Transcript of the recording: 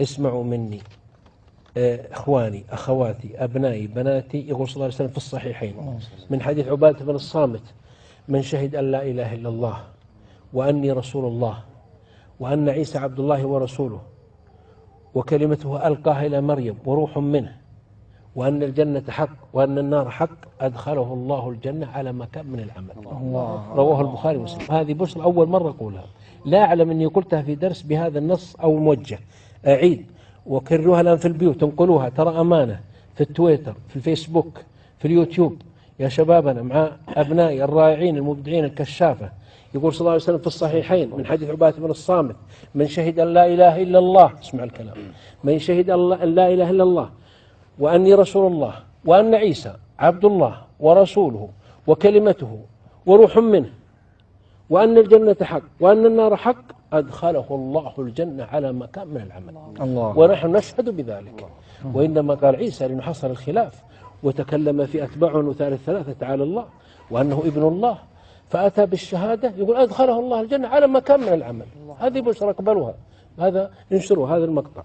اسمعوا مني إخواني أخواتي أبنائي بناتي، يقول صلى الله عليه وسلم في الصحيحين من حديث عبادة بن الصامت: من شهد أن لا إله إلا الله وأني رسول الله وأن عيسى عبد الله ورسوله وكلمته ألقاها إلى مريم وروح منه وأن الجنة حق وأن النار حق أدخله الله الجنة على ما كان من العمل. رواه البخاري ومسلم. هذه بشرى أول مرة أقولها، لا أعلم أني قلتها في درس بهذا النص أو موجه. أعيد وكرروها الآن في البيوت، تنقلوها، ترى أمانة، في التويتر، في الفيسبوك، في اليوتيوب، يا شبابنا مع أبنائي الرائعين المبدعين الكشافة. يقول صلى الله عليه وسلم في الصحيحين من حديث عبادة بن الصامت: من شهد أن لا إله إلا الله، اسمع الكلام، من شهد أن لا إله إلا الله وأني رسول الله وأن عيسى عبد الله ورسوله وكلمته وروح منه وأن الجنة حق وأن النار حق أدخله الله الجنة على ما كان من العمل. ونحن نشهد بذلك. وإنما قال عيسى لنحصر الخلاف، وتكلم في أتباعه أنه ثالث ثلاثة تعالى الله وأنه ابن الله، فأتى بالشهادة يقول أدخله الله الجنة على ما كان من العمل. هذه بشرى، اقبلوها، هذا انشروا هذا المقطع.